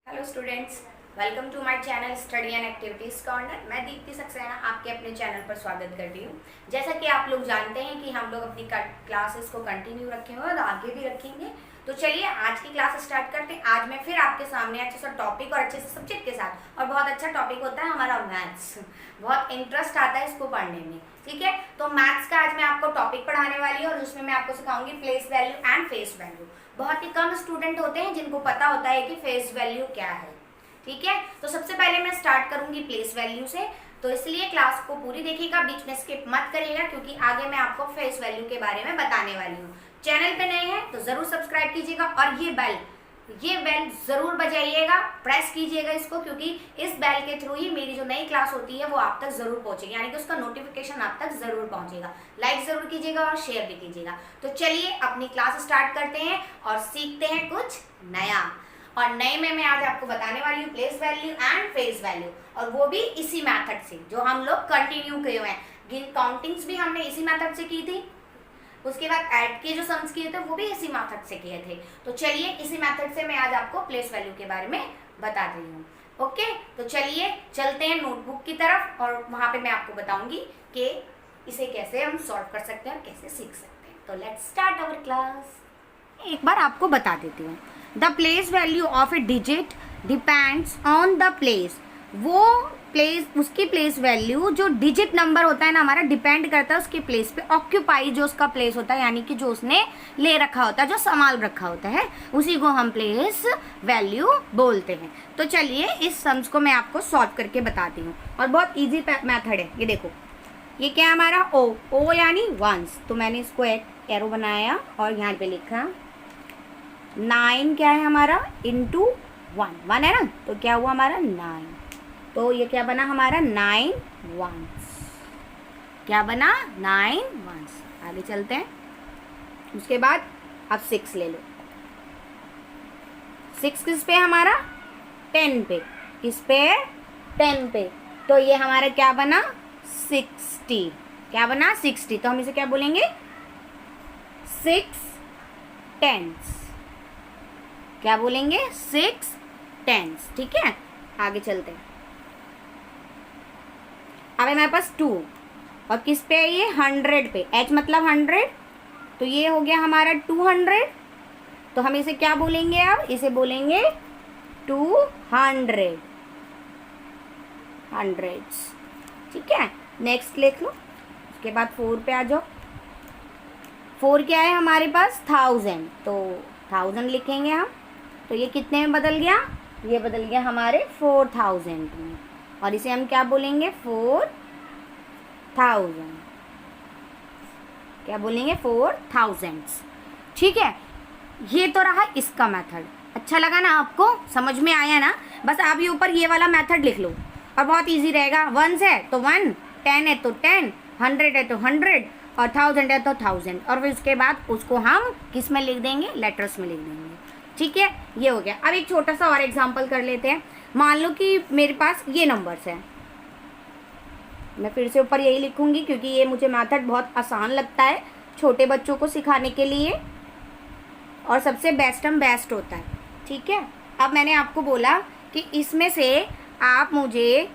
Hello students, welcome to my channel study and activities corner. मैं दीप्ति सक्सेना आपके अपने channel पर स्वागत करती हूँ। जैसा कि आप लोग जानते हैं कि हम लोग अपनी क्लासेस को कंटिन्यू रखे हुए और आगे भी रखेंगे। तो चलिए आज की क्लास स्टार्ट करते हैं। आज मैं फिर आपके सामने अच्छे सा टॉपिक और अच्छे से सब्जेक्ट के साथ, और बहुत अच्छा टॉपिक होता है हमारा मैथ्स। बहुत इंटरेस्ट आता है इसको पढ़ने में, ठीक है। तो मैथ्स का आज मैं आपको टॉपिक पढ़ाने वाली हूँ और उसमें मैं आपको सिखाऊंगी place value and face value. बहुत ही कम स्टूडेंट होते हैं जिनको पता होता है कि फेस वैल्यू क्या है, ठीक है। तो सबसे पहले मैं स्टार्ट करूंगी प्लेस वैल्यू से, तो इसलिए क्लास को पूरी देखिएगा, बीच में स्किप मत करिएगा, क्योंकि आगे मैं आपको फेस वैल्यू के बारे में बताने वाली हूँ। चैनल पे नए हैं तो जरूर सब्सक्राइब कीजिएगा और ये बेल जरूर बजाइएगा, प्रेस कीजिएगा इसको, क्योंकि इस बेल के थ्रू ही मेरी जो नई क्लास होती है वो आप तक जरूर पहुंचेगी, यानी कि उसका नोटिफिकेशन आप तक जरूर पहुंचेगा। लाइक जरूर कीजिएगा और शेयर भी कीजिएगा। तो चलिए अपनी क्लास स्टार्ट करते हैं और सीखते हैं कुछ नया। और नए में मैं आज आपको बताने वाली हूँ place value and face value, और वो भी इसी मेथड से जो हम लोग कंटिन्यू किए हुए हैं। काउंटिंग्स भी हमने इसी मेथड से की थी, उसके बाद ऐड के जो सम्स किए थे वो भी इसी मेथड से किए थे। तो चलिए इसी मेथड से मैं आज आपको प्लेस वैल्यू के बारे में बता रही हूँ। ओके, तो चलिए चलते हैं नोटबुक की तरफ, और वहां पे मैं आपको बताऊंगी कि इसे कैसे हम सॉल्व कर सकते हैं और कैसे सीख सकते हैं। तो लेट्स स्टार्ट आवर क्लास। एक बार आपको बता देती हूँ, the place value of A digit depends on the place. वो प्लेस, उसकी प्लेस वैल्यू जो डिजिट नंबर होता है ना हमारा, डिपेंड करता है उसके प्लेस पे। ऑक्यूपाई जो उसका प्लेस होता है, यानी कि जो उसने ले रखा होता है, जो संभाल रखा होता है, उसी को हम प्लेस वैल्यू बोलते हैं। तो चलिए इस सम्स को मैं आपको सॉल्व करके बताती हूँ, और बहुत इजी मेथड है। ये देखो, ये क्या है हमारा ओ यानी वंस, तो मैंने इसको एक एरो बनाया और यहाँ पे लिखा 9 क्या है हमारा इंटू 1 है ना, तो क्या हुआ हमारा 9। तो ये क्या बना हमारा 9 वंस, क्या बना 9 वंस। आगे चलते हैं, उसके बाद अब 6 ले लो। 6 किस पे हमारा 10 पे, किस पे 10 पे, तो ये हमारा क्या बना 60, क्या बना 60। तो हम इसे क्या बोलेंगे 6 टेंस, क्या बोलेंगे 6 टेंस, ठीक है। आगे चलते हैं, अब हमारे पास 2, और किस पे है ये 100 पे, h मतलब 100, तो ये हो गया हमारा 200। तो हम इसे क्या बोलेंगे, अब इसे बोलेंगे 200 हंड्रेड्स, ठीक है। नेक्स्ट लिख लो, उसके बाद 4 पे आ जाओ। 4 क्या है हमारे पास 1000, तो 1000 लिखेंगे हम। तो ये कितने में बदल गया, ये बदल गया हमारे 4000 में, और इसे हम क्या बोलेंगे 4000, क्या बोलेंगे 4000, ठीक है। ये तो रहा इसका मेथड। अच्छा लगा ना आपको, समझ में आया ना। बस आप ये ऊपर ये वाला मेथड लिख लो और बहुत इजी रहेगा। 1 है तो 1, 10 है तो 10, 100 है तो 100, और 1000 है तो 1000, और फिर उसके बाद उसको हम किस में लिख देंगे, लेटर्स में लिख देंगे, ठीक है। ये हो गया। अब एक छोटा सा और एग्जांपल कर लेते हैं। मान लो कि मेरे पास ये नंबर्स हैं, मैं फिर से ऊपर यही लिखूंगी क्योंकि ये मुझे मेथड बहुत आसान लगता है छोटे बच्चों को सिखाने के लिए, और सबसे बेस्ट होता है, ठीक है। अब मैंने आपको बोला कि इसमें से आप मुझे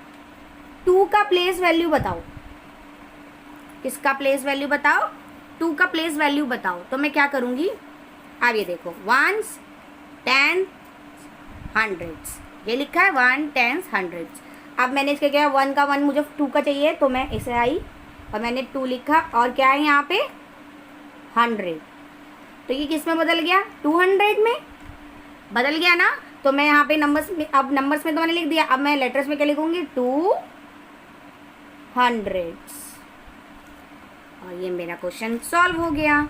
2 का प्लेस वैल्यू बताओ। किसका प्लेस वैल्यू बताओ, 2 का प्लेस वैल्यू बताओ। तो मैं क्या करूँगी, अब ये देखो 1s 10s 100s, ये लिखा है 1 10s 100s। अब मैंने इसके क्या 1 का 1 मुझे 2 का चाहिए, तो मैं इसे आई और मैंने 2 लिखा, और क्या है यहाँ पे 100, तो ये किस में बदल गया 200 में बदल गया ना। तो मैं यहाँ पे नंबर्स में, अब नंबर्स में तो मैंने लिख दिया, अब मैं लेटर्स में क्या लिखूंगी 200s, और ये मेरा क्वेश्चन सॉल्व हो गया,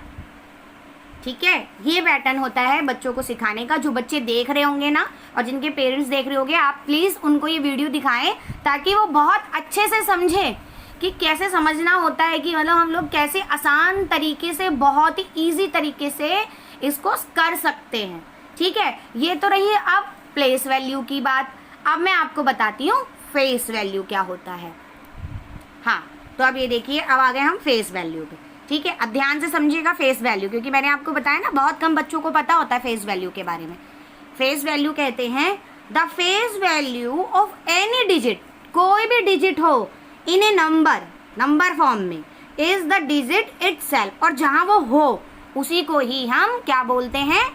ठीक है। ये पैटर्न होता है बच्चों को सिखाने का। जो बच्चे देख रहे होंगे ना, और जिनके पेरेंट्स देख रहे होंगे, आप प्लीज़ उनको ये वीडियो दिखाएं ताकि वो बहुत अच्छे से समझें कि कैसे समझना होता है, कि मतलब हम लोग कैसे आसान तरीके से, बहुत ही ईजी तरीके से इसको कर सकते हैं, ठीक है। ये तो रही है अब प्लेस वैल्यू की बात। अब मैं आपको बताती हूँ फेस वैल्यू क्या होता है। हाँ, तो अब ये देखिए, अब आ गए हम फेस वैल्यू पे, ठीक है। अब ध्यान से समझिएगा फेस वैल्यू, क्योंकि मैंने आपको बताया ना बहुत कम बच्चों को पता होता है फेस वैल्यू के बारे में। फेस वैल्यू कहते हैं the face value of any digit, कोई भी डिजिट हो इन ए नंबर फॉर्म में, इज द डिजिट इटसेल्फ, और जहाँ वो हो उसी को ही हम क्या बोलते हैं,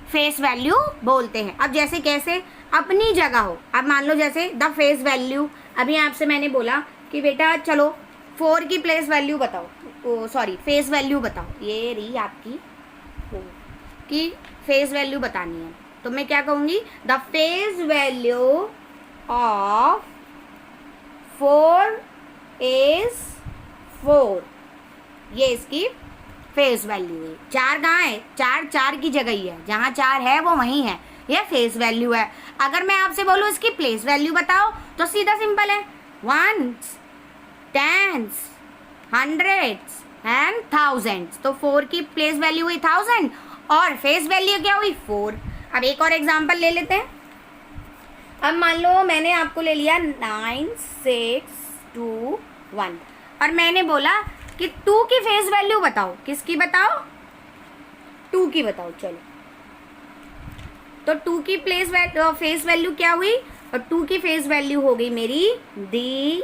फेस वैल्यू बोलते हैं। अब जैसे कैसे, अपनी जगह हो, अब मान लो जैसे द फेस वैल्यू, अभी आपसे मैंने बोला कि बेटा चलो 4 की प्लेस वैल्यू बताओ, सॉरी फेस वैल्यू बताओ, ये रही आपकी कि फेस वैल्यू बतानी है, तो मैं क्या कहूँगी, the face value of 4 is 4, ये इसकी फेस वैल्यू है। 4 कहाँ है, 4 की जगह ही है, जहाँ 4 है वो वहीं है, ये फेस वैल्यू है। अगर मैं आपसे बोलूँ इसकी प्लेस वैल्यू बताओ तो सीधा सिंपल है, 1s, 10s, 100s and 1000s, तो 4 की प्लेस वैल्यू हुई 1000 और फेस वैल्यू क्या हुई 4। अब एक और एग्जांपल ले लेते हैं। अब मान लो मैंने आपको ले लिया 9, 6, 2, 1 और मैंने बोला कि 2 की फेस वैल्यू बताओ, किसकी बताओ, 2 की बताओ। चलो, तो 2 की फेस वैल्यू क्या हुई, और 2 की फेस वैल्यू हो गई मेरी दी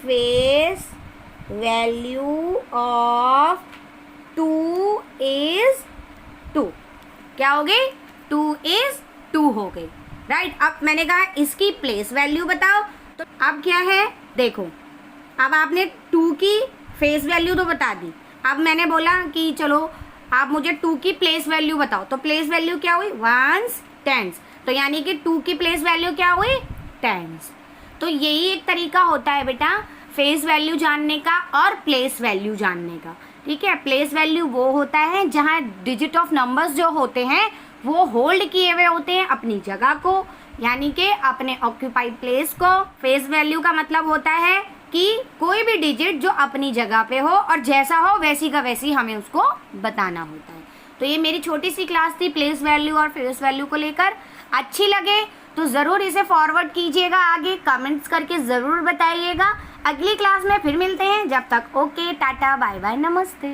फेस वैल्यू ऑफ 2 इज 2, क्या हो गई, 2 इज 2 हो गई, राइट। अब मैंने कहा इसकी प्लेस वैल्यू बताओ, तो अब क्या है देखो, अब आपने 2 की फेस वैल्यू तो बता दी, अब मैंने बोला कि चलो आप मुझे 2 की प्लेस वैल्यू बताओ, तो प्लेस वैल्यू क्या हुई 1s, 10s, तो यानी कि 2 की प्लेस वैल्यू क्या हुई 10s। तो यही एक तरीका होता है बेटा फेस वैल्यू जानने का और प्लेस वैल्यू जानने का, ठीक है। प्लेस वैल्यू वो होता है जहाँ डिजिट ऑफ नंबर्स जो होते हैं वो होल्ड किए हुए होते हैं अपनी जगह को, यानी कि अपने ऑक्यूपाइड प्लेस को। फेस वैल्यू का मतलब होता है कि कोई भी डिजिट जो अपनी जगह पे हो और जैसा हो वैसी का वैसी हमें उसको बताना होता है। तो ये मेरी छोटी सी क्लास थी प्लेस वैल्यू और फेस वैल्यू को लेकर। अच्छी लगे तो ज़रूर इसे फॉरवर्ड कीजिएगा, आगे कमेंट्स करके ज़रूर बताइएगा। अगली क्लास में फिर मिलते हैं, जब तक ओके, टाटा, बाय बाय, नमस्ते।